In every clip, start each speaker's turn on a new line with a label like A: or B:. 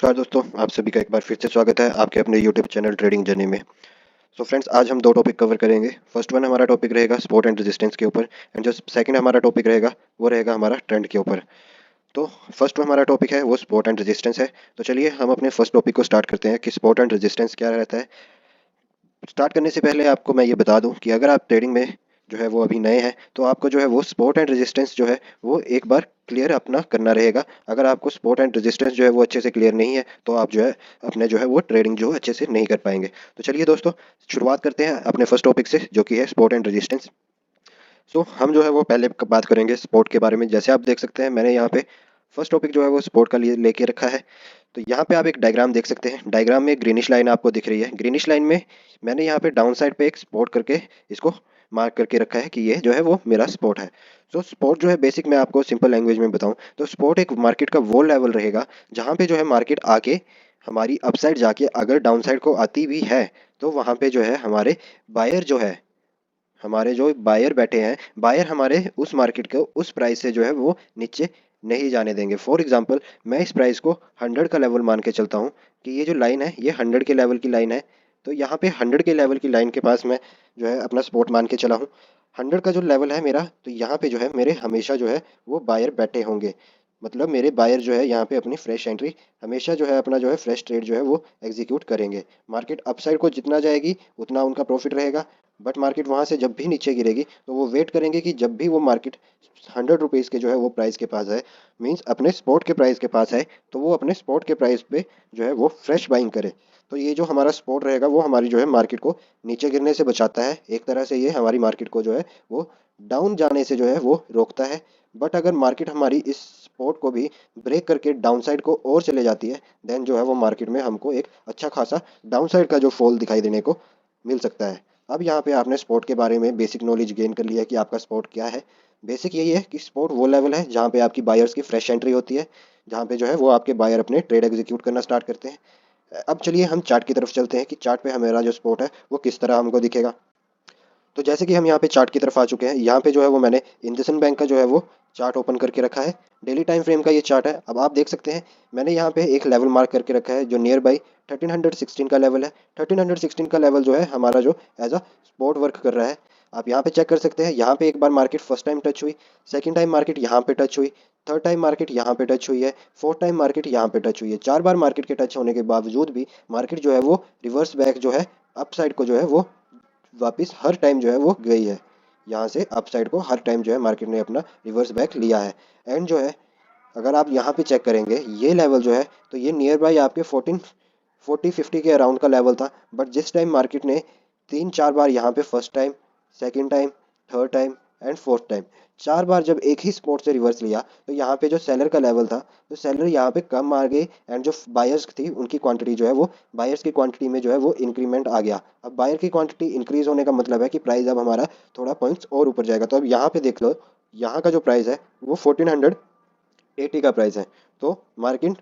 A: नमस्कार दोस्तों, आप सभी का एक बार फिर से स्वागत है आपके अपने यूट्यूब चैनल ट्रेडिंग जर्नी में। सो फ्रेंड्स, आज हम दो टॉपिक कवर करेंगे। फर्स्ट वन हमारा टॉपिक रहेगा सपोर्ट एंड रेजिस्टेंस के ऊपर, एंड जो सेकंड हमारा टॉपिक रहेगा वो रहेगा हमारा ट्रेंड के ऊपर। तो फर्स्ट हमारा टॉपिक है वो सपोर्ट एंड रेजिस्टेंस है। तो चलिए हम अपने फर्स्ट टॉपिक को स्टार्ट करते हैं कि सपोर्ट एंड रेजिस्टेंस क्या रहता है। स्टार्ट करने से पहले आपको मैं ये बता दूं कि अगर आप ट्रेडिंग में जो है वो अभी नए हैं तो आपको जो है वो सपोर्ट एंड रेजिस्टेंस जो है वो एक बार क्लियर अपना करना रहेगा। अगर आपको सपोर्ट एंड रेजिस्टेंस जो है वो अच्छे से क्लियर नहीं है तो आप जो है अपने जो है वो ट्रेडिंग जो अच्छे से नहीं कर पाएंगे। तो चलिए दोस्तों, शुरुआत करते हैं अपने फर्स्ट टॉपिक से जो कि है सपोर्ट एंड रेजिस्टेंस। सो हम जो है वो पहले बात करेंगे सपोर्ट के बारे में। जैसे आप देख सकते हैं मैंने यहाँ पे फर्स्ट टॉपिक जो है वो सपोर्ट का लिए लेके रखा है। तो यहाँ पे आप एक डायग्राम देख सकते हैं। डायग्राम में एक ग्रीनिश लाइन आपको दिख रही है। ग्रीनिश लाइन में मैंने यहाँ पे डाउन साइड पे एक सपोर्ट करके इसको मार्क करके रखा है कि ये जो है वो मेरा सपोर्ट है। तो सपोर्ट जो है बेसिक मैं आपको सिंपल लैंग्वेज में बताऊं तो सपोर्ट एक मार्केट का वो लेवल रहेगा जहाँ पे जो है मार्केट आके हमारी अपसाइड जाके अगर डाउन साइड को आती भी है तो वहाँ पे जो है हमारे बायर जो है, हमारे जो बायर बैठे हैं, बायर हमारे उस मार्केट को उस प्राइस से जो है वो नीचे नहीं जाने देंगे। फॉर एग्जांपल मैं इस प्राइस को 100 का लेवल मान के चलता हूँ कि ये जो लाइन है ये 100 के लेवल की लाइन है। तो यहाँ पे 100 के लेवल की लाइन के पास मैं जो है अपना सपोर्ट मान के चला हूँ। 100 का जो लेवल है मेरा, तो यहाँ पे जो है मेरे हमेशा जो है वो बायर बैठे होंगे। मतलब मेरे बायर जो है यहाँ पे अपनी फ्रेश एंट्री हमेशा जो है अपना जो है फ्रेश ट्रेड जो है वो एग्जीक्यूट करेंगे। मार्केट अपसाइड को जितना जाएगी उतना उनका प्रॉफिट रहेगा, बट मार्केट वहाँ से जब भी नीचे गिरेगी तो वो वेट करेंगे कि जब भी वो मार्केट 100 रुपीज़ के जो है वो प्राइस के पास है, मीन्स अपने स्पॉट के प्राइस के पास है, तो वो अपने स्पॉट के प्राइस पे जो है वो फ्रेश बाइंग करे। तो ये जो हमारा स्पॉट रहेगा वो हमारी जो है मार्केट को नीचे गिरने से बचाता है। एक तरह से ये हमारी मार्केट को जो है वो डाउन जाने से जो है वो रोकता है। बट अगर मार्केट हमारी इस स्पॉट को भी ब्रेक करके डाउन साइड को और चले जाती है, देन जो है वो मार्केट में हमको एक अच्छा खासा डाउन साइड का जो फॉल दिखाई देने को मिल सकता है। अब यहाँ पे आपने स्पोर्ट के बारे में बेसिक नॉलेज गेन कर लिया है कि आपका स्पोर्ट क्या है। बेसिक यही है कि स्पोर्ट वो लेवल है जहाँ पे आपकी बायर्स की फ्रेश एंट्री होती है, जहाँ पे जो है वो आपके बायर अपने ट्रेड एग्जीक्यूट करना स्टार्ट करते हैं। अब चलिए हम चार्ट की तरफ चलते हैं कि चार्ट पे हमारा जो स्पोर्ट है वो किस तरह हमको दिखेगा। तो जैसे कि हम यहाँ पे चार्ट की तरफ आ चुके हैं, यहाँ पे जो है वो मैंने इंडसइंड बैंक का जो है वो चार्ट ओपन करके रखा है। डेली टाइम फ्रेम का ये चार्ट है। अब आप देख सकते हैं मैंने यहाँ पे एक लेवल मार्क करके रखा है जो नियर बाई 1316 का लेवल है। 1316 का लेवल जो है हमारा जो एज अ सपोर्ट वर्क कर रहा है। आप यहाँ पे चेक कर सकते हैं, यहाँ पे एक बार मार्केट फर्स्ट टाइम टच हुई, सेकंड टाइम मार्केट यहाँ पे टच हुई, थर्ड टाइम मार्केट यहाँ पे टच हुई है, फोर्थ टाइम मार्केट यहाँ पे टच हुई है। 4 बार मार्केट के टच होने के बावजूद भी मार्केट जो है वो रिवर्स बैक जो है अपसाइड को जो है वो वापस हर टाइम जो है वो गई है। यहाँ से अपसाइड को हर टाइम जो है मार्केट ने अपना रिवर्स बैक लिया है। एंड जो है अगर आप यहाँ पे चेक करेंगे ये लेवल जो है तो ये नियर बाई आपके 40-50 के अराउंड का लेवल था। बट जिस टाइम मार्केट ने 3-4 बार यहाँ पे first time, second time, third time and fourth time 4 बार जब एक ही स्पॉट से रिवर्स लिया तो यहाँ पे जो सेलर का लेवल था तो सेलर यहाँ पे कम आ गए, एंड जो बायर्स थी उनकी क्वांटिटी जो है वो बायर्स की क्वांटिटी में जो है वो इंक्रीमेंट आ गया। अब बायर की क्वांटिटी इंक्रीज होने का मतलब है कि प्राइस अब हमारा थोड़ा पॉइंट्स और ऊपर जाएगा। तो अब यहाँ पे देख लो, यहाँ का जो प्राइस है वो 1480 का प्राइस है। तो मार्केट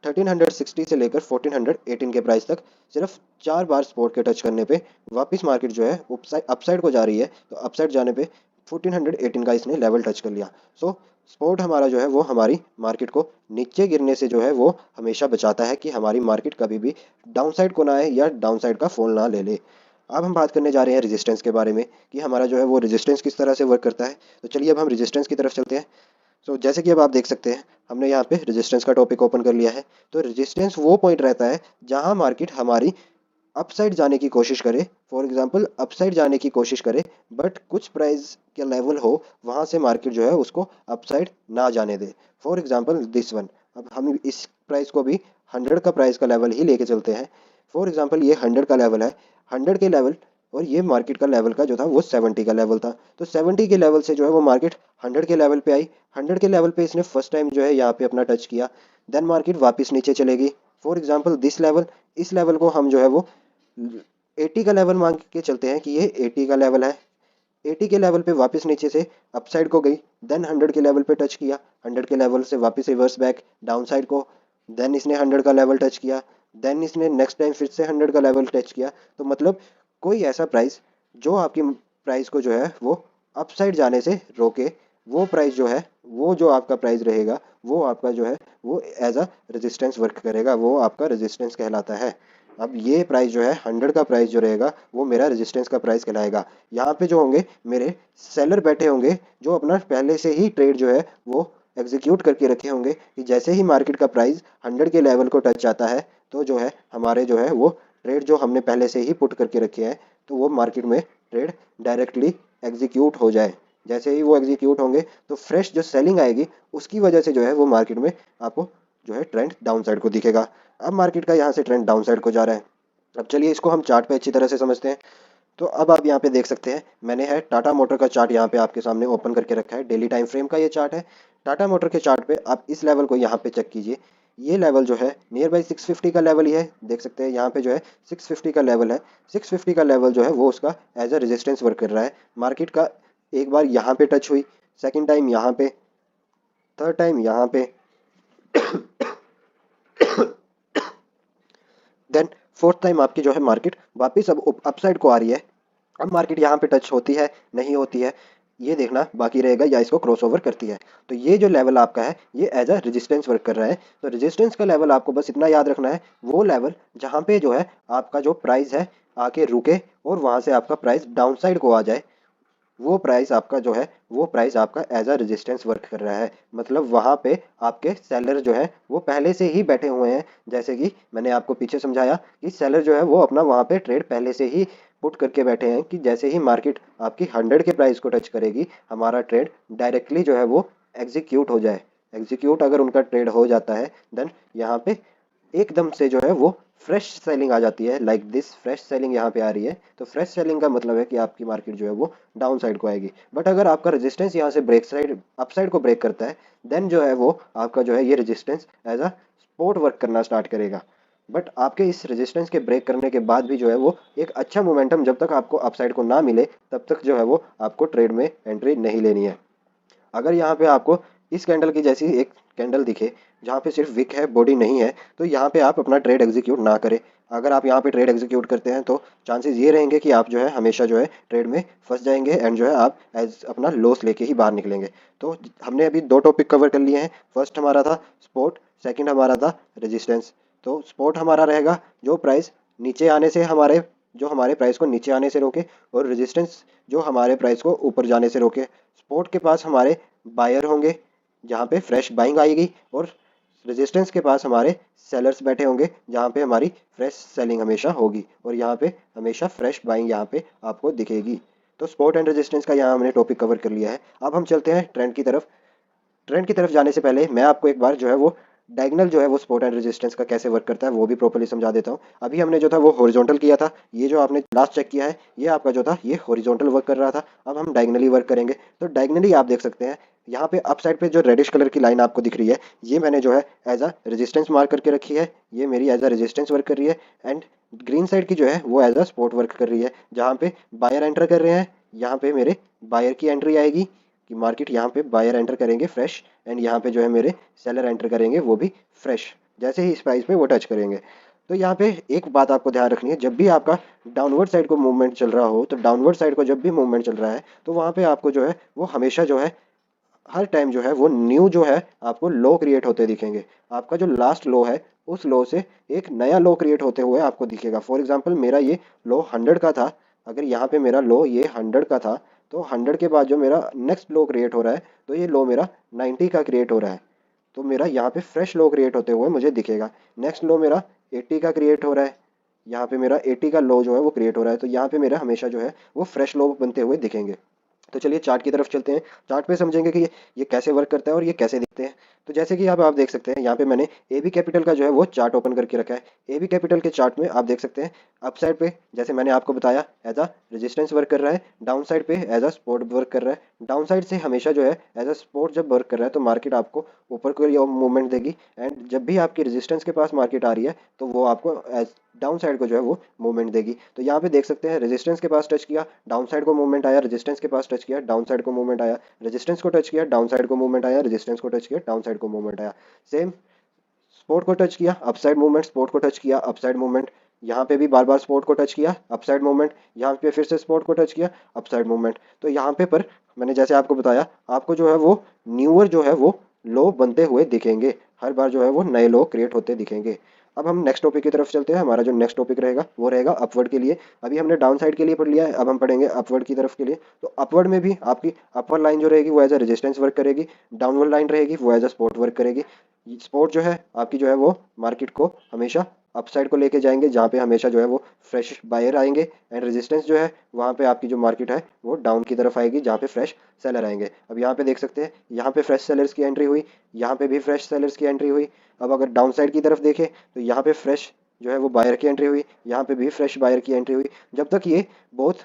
A: 1360 से लेकर 1418 के प्राइस तक सिर्फ 4 बार सपोर्ट के टच करने पे वापस मार्केट जो है अपसाइड को जा रही है। तो अपसाइड जाने पे 1418 का इसने लेवल टच कर लिया। सो सपोर्ट हमारा जो है वो हमारी मार्केट को नीचे गिरने से जो है वो हमेशा बचाता है कि हमारी मार्केट कभी भी डाउन साइड को ना आए या डाउन साइड का फॉल ना ले ले। अब हम बात करने जा रहे हैं रेजिस्टेंस के बारे में कि हमारा जो है वो रेजिस्टेंस किस तरह से वर्क करता है। तो चलिए अब हम रेजिस्टेंस की तरफ चलते हैं। सो जैसे कि अब आप देख सकते हैं हमने यहाँ पे रेजिस्टेंस का टॉपिक ओपन कर लिया है। तो रेजिस्टेंस वो पॉइंट रहता है जहां मार्केट हमारी अपसाइड जाने की कोशिश करे, फॉर एग्जांपल अपसाइड जाने की कोशिश करे, बट कुछ प्राइस के लेवल हो वहां से मार्केट जो है उसको अपसाइड ना जाने दे। For example this one. अब हम इस प्राइस को भी 100 का प्राइस का लेवल ही लेके चलते हैं। फॉर एग्जांपल ये 100 का लेवल है, 100 के लेवल, और ये मार्केट का लेवल का जो था वो 70 का लेवल था। तो 70 के लेवल से जो है वो मार्केट 100 के लेवल पे आई। 100 के लेवल पे इसने फर्स्ट टाइम जो है यहाँ पे अपना टच किया, देन मार्केट वापस नीचे चलेगी। फॉर एग्जांपल दिस लेवल, इस लेवल को हम जो है वो 80 का लेवल मान के चलते हैं कि ये 80 का लेवल है। 80 के लेवल पे वापस नीचे से अपसाइड को गई, देन 100 के लेवल पे टच किया, 100 के लेवल से वापस रिवर्स बैक डाउन साइड को, देन इसने 100 का लेवल टच किया, देन इसने नेक्स्ट टाइम फिर से 100 का लेवल टच किया। तो मतलब कोई ऐसा प्राइस जो आपकी प्राइस को जो है वो अपसाइड जाने से रोके, वो प्राइस जो है, वो जो आपका प्राइस रहेगा, वो आपका जो है वो एज अ रेजिस्टेंस वर्क करेगा, वो आपका रेजिस्टेंस कहलाता है। अब ये प्राइस जो है 100 का प्राइस जो रहेगा वो मेरा रेजिस्टेंस का प्राइस कहलाएगा। यहाँ पे जो होंगे मेरे सेलर बैठे होंगे, जो अपना पहले से ही ट्रेड जो है वो एग्जीक्यूट करके रखे होंगे कि जैसे ही मार्केट का प्राइस 100 के लेवल को टच जाता है तो जो है हमारे जो है वो ट्रेड जो हमने पहले से ही पुट करके रखे हैं, तो वो मार्केट में ट्रेड डायरेक्टली एग्जीक्यूट हो जाए। जैसे ही वो एग्जीक्यूट होंगे तो फ्रेश जो सेलिंग आएगी उसकी वजह से जो है वो मार्केट में आपको जो है ट्रेंड डाउन साइड को दिखेगा। अब मार्केट का यहाँ से ट्रेंड डाउन साइड को जा रहा है। अब चलिए इसको हम चार्ट पे अच्छी तरह से समझते हैं। तो अब आप यहाँ पे देख सकते हैं, मैंने है टाटा मोटर का चार्ट यहाँ पे आपके सामने ओपन करके रखा है। डेली टाइम फ्रेम का ये चार्ट है। टाटा मोटर के चार्ट पे आप इस लेवल को यहाँ पे चेक कीजिए। ये लेवल जो है नियर बाई 650 का लेवल ही है। देख सकते हैं यहाँ पे जो है 650 का लेवल है। 650 का लेवल जो है वो उसका एज अ रेजिस्टेंस वर्क कर रहा है। मार्केट का एक बार यहाँ पे टच हुई, सेकेंड टाइम यहाँ पे, थर्ड टाइम यहाँ पे, देन फोर्थ टाइम आपकी जो है मार्केट वापस अब अपसाइड को आ रही है। अब मार्केट यहाँ पे टच होती है, नहीं होती है, ये देखना बाकी रहेगा, या इसको क्रॉसओवर करती है। तो ये जो लेवल आपका है ये एज अ रेजिस्टेंस वर्क कर रहा है। तो रेजिस्टेंस का लेवल आपको बस इतना याद रखना है, वो लेवल जहाँ पे जो है आपका जो प्राइस है आके रुके और वहाँ से आपका प्राइस डाउन साइड को आ जाए, वो प्राइस आपका जो है वो प्राइस आपका एज अ रेजिस्टेंस वर्क कर रहा है। मतलब वहाँ पे आपके सेलर जो है वो पहले से ही बैठे हुए हैं। जैसे कि मैंने आपको पीछे समझाया कि सेलर जो है वो अपना वहाँ पे ट्रेड पहले से ही पुट करके बैठे हैं कि जैसे ही मार्केट आपकी 100 के प्राइस को टच करेगी हमारा ट्रेड डायरेक्टली जो है वो एग्जीक्यूट हो जाए। एग्जीक्यूट अगर उनका ट्रेड हो जाता है देन यहाँ पे एकदम से जो है वो फ्रेश सेलिंग आ जाती है। लाइक दिस फ्रेश सेलिंग यहाँ पे आ रही है। तो फ्रेश सेलिंग का मतलब है कि आपकी मार्केट जो है वो डाउन साइड को आएगी। बट अगर आपका रेजिस्टेंस यहाँ से ब्रेक साइड अप साइड को ब्रेक करता है देन जो है वो आपका जो है ये resistance as a support work करना स्टार्ट करेगा। बट आपके इस रेजिस्टेंस के ब्रेक करने के बाद भी जो है वो एक अच्छा मोमेंटम जब तक आपको अपसाइड को ना मिले तब तक जो है वो आपको ट्रेड में एंट्री नहीं लेनी है। अगर यहाँ पे आपको इस कैंडल की जैसी एक कैंडल दिखे जहाँ पे सिर्फ विक है, बॉडी नहीं है, तो यहाँ पे आप अपना ट्रेड एग्जीक्यूट ना करें। अगर आप यहाँ पे ट्रेड एग्जीक्यूट करते हैं तो चांसेस ये रहेंगे कि आप जो है हमेशा जो है ट्रेड में फंस जाएंगे एंड जो है आप एज अपना लॉस लेके ही बाहर निकलेंगे। तो हमने अभी दो टॉपिक कवर कर लिए हैं। फर्स्ट हमारा था स्पोर्ट, सेकेंड हमारा था रेजिस्टेंस। तो स्पोर्ट हमारा रहेगा जो प्राइस नीचे आने से हमारे जो हमारे प्राइस को नीचे आने से रोके, और रेजिस्टेंस जो हमारे प्राइस को ऊपर जाने से रोके। स्पोर्ट के पास हमारे बायर होंगे जहाँ पे फ्रेश बाइंग आएगी, और रेजिस्टेंस के पास हमारे सेलर्स बैठे होंगे जहाँ पे हमारी फ्रेश सेलिंग हमेशा होगी, और यहाँ पे हमेशा फ्रेश बाइंग यहाँ पे आपको दिखेगी। तो स्पोर्ट एंड रेजिस्टेंस का यहाँ हमने टॉपिक कवर कर लिया है। अब हम चलते हैं ट्रेंड की तरफ। ट्रेंड की तरफ जाने से पहले मैं आपको एक बार जो है वो डायगोनल जो है वो सपोर्ट एंड रेजिस्टेंस का कैसे वर्क करता है वो भी प्रॉपर्ली समझा देता हूँ। अभी हमने जो था वो हॉरिजॉन्टल किया था, ये जो आपने लास्ट चेक किया है ये आपका जो था ये हॉरिजॉन्टल वर्क कर रहा था। अब हम डायगोनली वर्क करेंगे। तो डायगोनली आप देख सकते हैं यहाँ पे अप साइड पे जो रेडिश कलर की लाइन आपको दिख रही है ये मैंने जो है एज अ रेजिस्टेंस मार्क करके रखी है। ये मेरी एज अ रेजिस्टेंस वर्क कर रही है। एंड ग्रीन साइड की जो है वो एज अ सपोर्ट वर्क कर रही है, जहाँ पे बायर एंटर कर रहे हैं। यहाँ पे मेरे बायर की एंट्री आएगी कि मार्केट यहाँ पे बायर एंटर करेंगे फ्रेश, एंड यहाँ पे जो है मेरे सेलर एंटर करेंगे वो भी फ्रेश, जैसे ही इस प्राइस पे वो टच करेंगे। तो यहाँ पे एक बात आपको ध्यान रखनी है, जब भी आपका डाउनवर्ड साइड को मूवमेंट चल रहा हो, तो डाउनवर्ड साइड को जब भी मूवमेंट चल रहा है तो वहाँ पे आपको जो है वो हमेशा जो है हर टाइम जो है वो न्यू जो है आपको लो क्रिएट होते दिखेंगे। आपका जो लास्ट लो है उस लो से एक नया लो क्रिएट होते हुए आपको दिखेगा। फॉर एग्जांपल मेरा ये लो 100 का था, अगर यहाँ पे मेरा लो ये 100 का था तो 100 के बाद जो मेरा नेक्स्ट लो क्रिएट हो रहा है तो ये लो मेरा 90 का क्रिएट हो रहा है। तो मेरा यहाँ पे फ्रेश लो क्रिएट होते हुए मुझे दिखेगा। नेक्स्ट लो मेरा 80 का क्रिएट हो रहा है, यहाँ पे मेरा 80 का लो जो है वो क्रिएट हो रहा है, तो यहाँ पे मेरा हमेशा जो है वो फ्रेश लो बनते हुए दिखेंगे। तो चलिए चार्ट की तरफ चलते हैं। चार्ट पे समझेंगे कि ये कैसे वर्क करता है और ये कैसे दिखते हैं। तो जैसे कि आप देख सकते हैं यहाँ पे मैंने ए बी कैपिटल का जो है वो चार्ट ओपन करके रखा है। ए बी कैपिटल के चार्ट में आप देख सकते हैं अप साइड पे जैसे मैंने आपको बताया एज अ रेजिस्टेंस वर्क कर रहा है, डाउन साइड पे एज अ सपोर्ट वर्क कर रहा है। डाउन साइड से हमेशा जो है एज अ सपोर्ट जब वर्क कर रहा है तो मार्केट आपको ऊपर को मूवमेंट देगी, एंड जब भी आपकी रेजिस्टेंस के पास मार्केट आ रही है तो वो आपको एज डाउन साइड को जो है वो मूवमेंट देगी। तो यहाँ पे देख सकते हैं रेजिस्टेंस के पास टच किया, डाउन साइड को मूवमेंट आया, रेजिस्टेंस के पास टच किया, डाउन साइड को मूवमेंट आया, रेजिस्टेंस को टच किया, डाउन साइड को मूवमेंट आया, रेजिस्टेंस को टच किया, डाउन साइड को मूवमेंट आया। सेम सपोर्ट को टच किया, अपसाइड मूवमेंट, सपोर्ट को टच किया, अपसाइड मूवमेंट, यहाँ पे भी बार बार सपोर्ट को टच किया, अपसाइड मूवमेंट, यहाँ पे फिर से सपोर्ट को टच किया, अपसाइड मूवमेंट। तो यहाँ पे पर मैंने जैसे आपको बताया, आपको जो है वो न्यूअर जो है वो लो बनते हुए दिखेंगे, हर बार जो है वो नए लो क्रिएट होते दिखेंगे। अब हम नेक्स्ट टॉपिक की तरफ चलते हैं। हमारा जो नेक्स्ट टॉपिक रहेगा वो रहेगा अपवर्ड के लिए। अभी हमने डाउन साइड के लिए पढ़ लिया है, अब हम पढ़ेंगे अपवर्ड की तरफ के लिए। तो अपवर्ड में भी आपकी अपर लाइन जो रहेगी वो एज अ रेजिस्टेंस वर्क करेगी, डाउनवर्ड लाइन रहेगी वो एज अ सपोर्ट वर्क करेगी। सपोर्ट जो है आपकी जो है वो मार्केट को हमेशा अपसाइड को लेके जाएंगे, जहाँ पे हमेशा जो है वो फ्रेश बायर आएंगे, एंड रेजिस्टेंस जो है वहाँ पे आपकी जो मार्केट है वो डाउन की तरफ आएगी, जहाँ पे फ्रेश सेलर आएंगे। अब यहाँ पे देख सकते हैं, यहाँ पे फ्रेश सेलर्स की एंट्री हुई, यहाँ पे भी फ्रेश सेलर्स की एंट्री हुई। अब अगर डाउन साइड की तरफ देखें तो यहाँ पे फ्रेश जो है वो बायर की एंट्री हुई, यहाँ पे भी फ्रेश बायर की एंट्री हुई। जब तक ये बहुत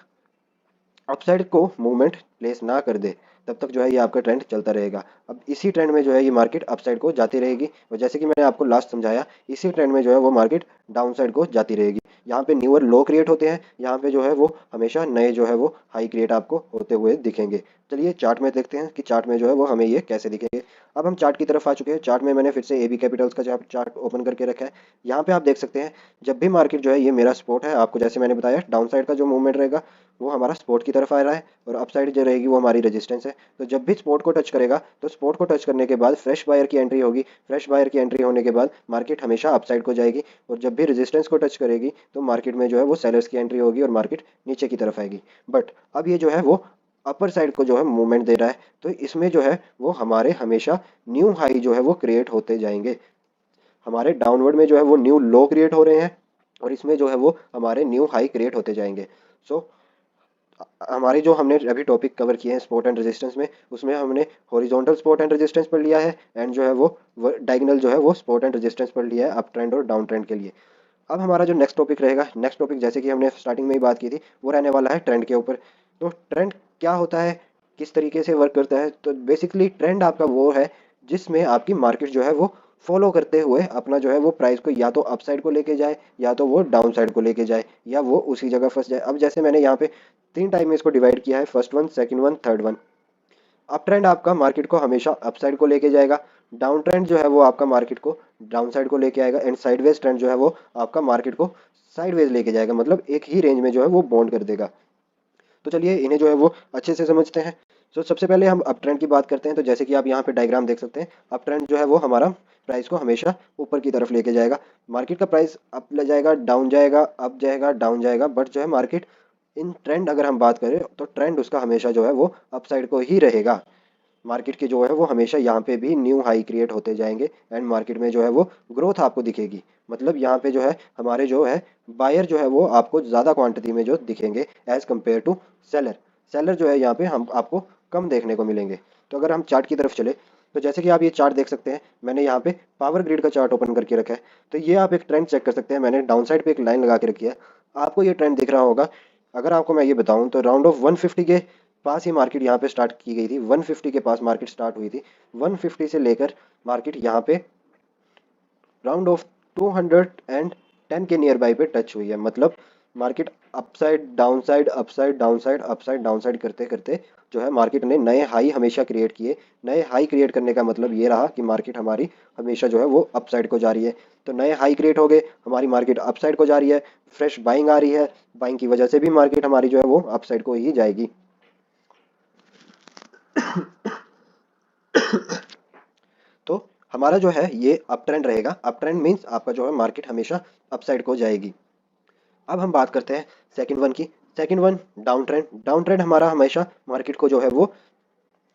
A: अपसाइड को मूवमेंट प्लेस ना कर दे, तब तक जो है ये आपका ट्रेंड चलता रहेगा। अब इसी ट्रेंड में जो है ये मार्केट अपसाइड को जाती रहेगी, और जैसे कि मैंने आपको लास्ट समझाया, इसी ट्रेंड में जो है वो मार्केट डाउन साइड को जाती रहेगी। यहाँ पे न्यूअर लो क्रिएट होते हैं, यहाँ पे जो है वो हमेशा नए जो है वो हाई क्रिएट आपको होते हुए दिखेंगे। चलिए चार्ट में देखते हैं कि चार्ट में जो है वो हमें ये कैसे दिखेंगे। अब हम चार्ट की तरफ आ चुके हैं। चार्ट में मैंने फिर से AB कैपिटल्स का चार्ट ओपन करके रखा है। यहाँ पे आप देख सकते हैं, जब भी मार्केट जो है ये मेरा सपोर्ट है, आपको जैसे मैंने बताया डाउन साइड का जो मूवमेंट रहेगा वो हमारा सपोर्ट की तरफ आ रहा है, और अपसाइड जो रहेगी वो हमारी रेजिस्टेंस है। तो जब भी सपोर्ट को टच करेगा, तो सपोर्ट को टच करने के बाद फ्रेश बायर की एंट्री होगी, फ्रेश बायर की एंट्री होने के बाद मार्केट हमेशा अपसाइड को जाएगी, और जब भी रेजिस्टेंस को टच करेगी तो मार्केट में जो है वो सेलर्स की एंट्री होगी और मार्केट नीचे की तरफ आएगी। बट अब ये जो है वो अपर साइड को जो है मूवमेंट दे रहा है, तो इसमें जो है वो हमारे हमेशा न्यू हाई जो है वो क्रिएट होते जाएंगे। हमारे डाउनवर्ड में जो है वो न्यू लो क्रिएट हो रहे हैं, और इसमें जो है वो हमारे न्यू हाई क्रिएट होते जाएंगे। सो हमारी जो हमने अभी टॉपिक कवर किए हैं सपोर्ट एंड रेजिस्टेंस में, उसमें हमने हॉरिजॉन्टल सपोर्ट एंड रेजिस्टेंस पढ़ लिया है, एंड जो है वो डायगोनल जो है वो सपोर्ट एंड रेजिस्टेंस पढ़ लिया है अप ट्रेंड और डाउन ट्रेंड के लिए। अब हमारा जो नेक्स्ट टॉपिक रहेगा, नेक्स्ट टॉपिक जैसे कि हमने स्टार्टिंग में ही बात की थी, वो रहने वाला है ट्रेंड के ऊपर। तो ट्रेंड क्या होता है, किस तरीके से वर्क करता है? तो बेसिकली ट्रेंड आपका वो है जिसमें आपकी मार्केट जो है वो फॉलो करते हुए अपना जो है वो प्राइस को या तो अपसाइड को लेके जाए, या तो वो डाउन साइड को लेके जाए, या वो उसी जगह फंस जाए। अब जैसे मैंने यहाँ पे तीन टाइम में इसको डिवाइड किया है, first one, second one, third one. Up trend आपका मार्केट को हमेशा अप साइड को लेके जाएगा, डाउन ट्रेंड जो है वो आपका मार्केट को डाउन साइड को लेके आएगा, एंड साइडवेज ट्रेंड जो है वो आपका मार्केट को साइडवेज लेके जाएगा, मतलब एक ही रेंज में जो है वो बॉन्ड कर देगा। तो चलिए इन्हें जो है वो अच्छे से समझते हैं। तो सबसे पहले हम अप ट्रेंड की बात करते हैं। तो जैसे कि आप यहाँ पे डायग्राम देख सकते हैं, अप ट्रेंड जो है वो हमारा प्राइस को हमेशा ऊपर की तरफ लेके जाएगा। मार्केट का प्राइस अप ले जाएगा, डाउन जाएगा, अप जाएगा, डाउन जाएगा, बट जो है मार्केट इन ट्रेंड अगर हम बात करें तो ट्रेंड उसका हमेशा जो है वो अप साइड को ही रहेगा। मार्केट की जो है वो हमेशा यहाँ पे भी न्यू हाई क्रिएट होते जाएंगे, एंड मार्केट में जो है वो ग्रोथ आपको दिखेगी। मतलब यहाँ पे जो है हमारे जो है बायर जो है वो आपको ज़्यादा क्वांटिटी में जो दिखेंगे as compare to seller. Seller जो है यहाँ पे हम आपको कम देखने को मिलेंगे। तो अगर हम चार्ट की तरफ चले, तो जैसे कि आप ये चार्ट देख सकते हैं, मैंने यहाँ पे पावर ग्रिड का चार्ट ओपन करके रखा है। तो ये आप एक ट्रेंड चेक कर सकते हैं। मैंने डाउन साइड पे एक लाइन लगा के रखी है, आपको ये ट्रेंड दिख रहा होगा। अगर आपको मैं ये बताऊं तो राउंड ऑफ 150 के पास ही मार्केट यहाँ पे स्टार्ट की गई थी, 150 के पास मार्केट स्टार्ट हुई थी। 150 से लेकर मार्केट यहाँ पे राउंड ऑफ 210 के नियर बाई पे टच हुई है। मतलब market upside down side, upside down side, upside down side करते करते जो है मार्केट ने नए हाई हमेशा क्रिएट किए। नए हाई क्रिएट करने का मतलब ये रहा कि मार्केट हमारी हमेशा जो है वो अपसाइड को जा रही है। तो नए हाई क्रिएट हो गए, हमारी मार्केट अपसाइड को जा रही है, फ्रेश बाइंग आ रही है, बाइंग की वजह से भी मार्केट हमारी जो है वो अपसाइड को ही जाएगी। तो हमारा जो है ये अप ट्रेंड रहेगा। अप ट्रेंड मीन्स आपका जो है मार्केट हमेशा अपसाइड को जाएगी। अब हम बात करते हैं सेकंड वन की। Second one down trend. Down trend हमारा हमेशा मार्केट को जो है वो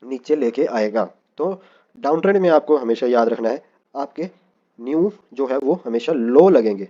A: नीचे लेके आएगा। तो डाउन ट्रेंड में आपको हमेशा याद रखना है, आपके न्यू जो है वो हमेशा लो लगेंगे,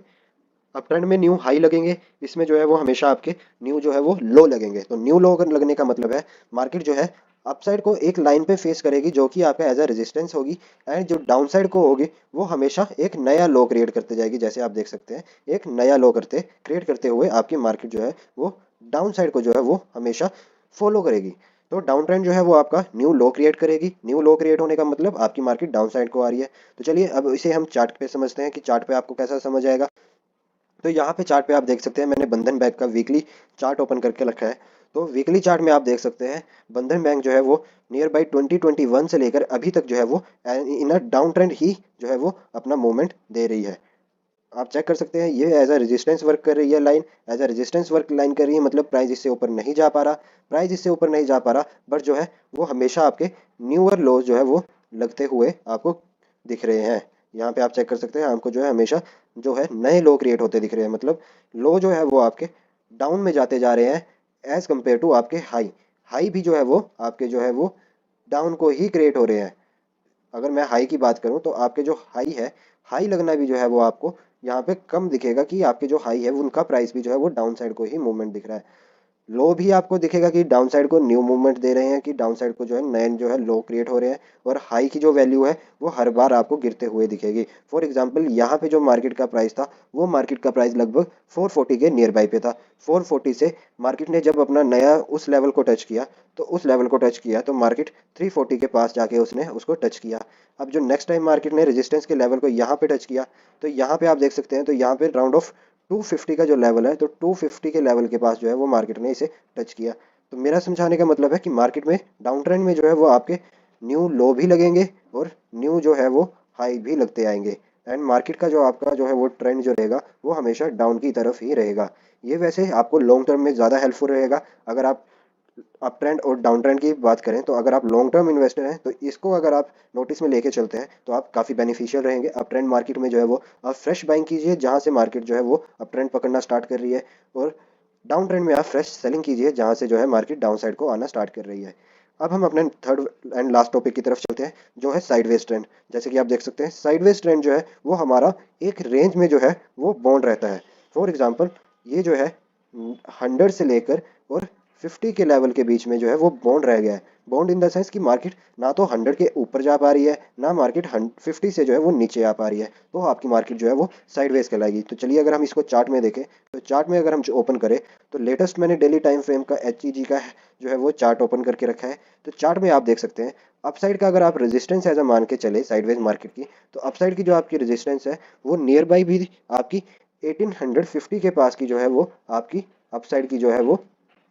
A: अप ट्रेंड में न्यू हाई लगेंगे, इसमें जो है वो हमेशा आपके न्यू जो है वो लो लगेंगे। तो न्यू लो लगने का मतलब है मार्केट जो है अपसाइड को एक लाइन पे फेस करेगी, जो कि आपका एज अ रेजिस्टेंस होगी, एंड जो डाउन साइड को होगी वो हमेशा एक नया लो क्रिएट करते जाएगी। जैसे आप देख सकते हैं, एक नया लो करते क्रिएट करते हुए आपकी मार्केट जो है वो डाउन साइड को जो है वो हमेशा फॉलो करेगी। तो डाउन ट्रेंड जो है वो आपका न्यू लो क्रिएट करेगी। न्यू लो क्रिएट होने का मतलब आपकी मार्केट डाउन साइड को आ रही है। तो चलिए अब इसे हम चार्ट पे समझते हैं कि चार्ट पे आपको कैसा समझ आएगा। तो यहाँ पे चार्ट पे आप देख सकते हैं, मैंने बंधन बैंक का वीकली चार्ट ओपन करके रखा है। तो वीकली चार्ट में आप देख सकते हैं बंधन बैंक जो है वो नियर बाई 2021 से लेकर अभी तक जो है वो इन अ डाउन ट्रेंड ही जो है वो अपना मूवमेंट दे रही है। आप चेक कर सकते हैं, ये एज अ रेजिस्टेंस वर्क कर रही है line, as a resistance work line कर रही है, मतलब प्राइस इससे ऊपर नहीं जा पा रहा, प्राइस इससे ऊपर नहीं जा पा रहा, बट जो है वो हमेशा आपके न्यूअर लोज जो है वो लगते हुए आपको दिख रहे हैं। यहाँ पे आप चेक कर सकते हैं, आपको जो है हमेशा जो है नए लो क्रिएट होते दिख रहे हैं, मतलब लो जो है वो आपके डाउन में जाते जा रहे हैं एज कम्पेयर टू आपके हाई। हाई भी जो है वो आपके जो है वो डाउन को ही क्रिएट हो रहे हैं। अगर मैं हाई की बात करूं तो आपके जो हाई है, हाई लगना भी जो है वो आपको यहाँ पे कम दिखेगा कि आपके जो हाई है उनका प्राइस भी जो है वो डाउन साइड को ही मूवमेंट दिख रहा है। लो भी आपको दिखेगा कि डाउन साइड को न्यू मूवमेंट दे रहे हैं, कि डाउन साइड को जो है नए जो है लो क्रिएट हो रहे हैं, और हाई की जो वैल्यू है वो हर बार आपको गिरते हुए दिखेगी। फॉर एग्जांपल यहाँ पे जो मार्केट का प्राइस था वो मार्केट का प्राइस लगभग 440 के नियर बाई पे था। 440 से मार्केट ने जब अपना नया उस लेवल को टच किया, तो उस लेवल को टच किया तो मार्केट 340 के पास जाके उसने उसको टच किया। अब जो नेक्स्ट टाइम मार्केट ने रेजिस्टेंस के लेवल को यहाँ पे टच किया, तो यहाँ पे आप देख सकते हैं, तो यहाँ पे राउंड ऑफ 250 का जो लेवल है, तो 250 के लेवल के पास जो है वो मार्केट ने इसे टच किया। तो मेरा समझाने का मतलब है कि मार्केट में डाउन ट्रेंड में जो है वो आपके न्यू लो भी लगेंगे और न्यू जो है वो हाई भी लगते आएंगे, एंड मार्केट का जो आपका जो है वो ट्रेंड जो रहेगा वो हमेशा डाउन की तरफ ही रहेगा। ये वैसे आपको लॉन्ग टर्म में ज़्यादा हेल्पफुल रहेगा। अगर आप अप ट्रेंड और डाउन ट्रेंड की बात करें, तो अगर आप लॉन्ग टर्म इन्वेस्टर हैं तो इसको अगर आप नोटिस में लेके चलते हैं तो आप काफ़ी बेनिफिशियल रहेंगे। अप ट्रेंड मार्केट में जो है वो आप फ्रेश बाइंग कीजिए जहाँ से मार्केट जो है वो अप ट्रेंड पकड़ना स्टार्ट कर रही है, और डाउन ट्रेंड में आप फ्रेश सेलिंग कीजिए जहाँ से जो है मार्केट डाउन साइड को आना स्टार्ट कर रही है। अब हम अपने थर्ड एंड लास्ट टॉपिक की तरफ चलते हैं, जो है साइडवेज ट्रेंड। जैसे कि आप देख सकते हैं, साइडवेज ट्रेंड जो है वो हमारा एक रेंज में जो है वो बॉन्ड रहता है। फॉर एग्जांपल ये जो है 100 से लेकर और 50 के लेवल के बीच में जो है वो बॉन्ड रह गया है। बॉन्ड इन द सेंस कि मार्केट ना तो 100 के ऊपर जा पा रही है, ना मार्केट 50 से जो है वो नीचे आ पा रही है, तो आपकी मार्केट जो है वो साइडवेज कहलाएगी। तो चलिए अगर हम इसको चार्ट में देखें, तो चार्ट में अगर हम ओपन करें, तो लेटेस्ट मैंने डेली टाइम फ्रेम का HEG का जो है वो चार्ट ओपन करके रखा है। तो चार्ट में आप देख सकते हैं, अपसाइड का अगर आप रेजिस्टेंस एज अ मान के चले साइडवेज मार्केट की, तो अपसाइड की जो आपकी रेजिस्टेंस है वो नियर बाई भी आपकी 1850 के पास की जो है वो आपकी अपसाइड की जो है वो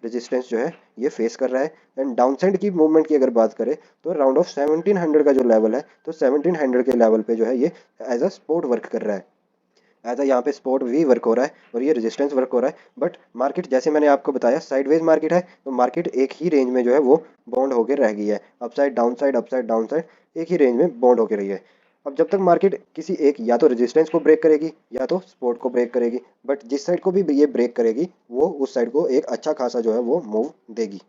A: रेजिस्टेंस जो है ये फेस कर रहा है। एंड डाउन साइड की मूवमेंट की अगर बात करें, तो राउंड ऑफ 1700 का जो लेवल है, तो 1700 के लेवल पे जो है ये एज अ सपोर्ट वर्क कर रहा है। एज अ यहाँ पे सपोर्ट भी वर्क हो रहा है और ये रेजिस्टेंस वर्क हो रहा है। बट मार्केट जैसे मैंने आपको बताया साइडवेज मार्केट है, तो मार्केट एक ही रेंज में जो है वो बॉन्ड होकर रह गई है। अपसाइड डाउन साइड एक ही रेंज में बॉन्ड होकर रही है। अब जब तक मार्केट किसी एक या तो रेजिस्टेंस को ब्रेक करेगी या तो सपोर्ट को ब्रेक करेगी, बट जिस साइड को भी ये ब्रेक करेगी वो उस साइड को एक अच्छा खासा जो है वो मूव देगी।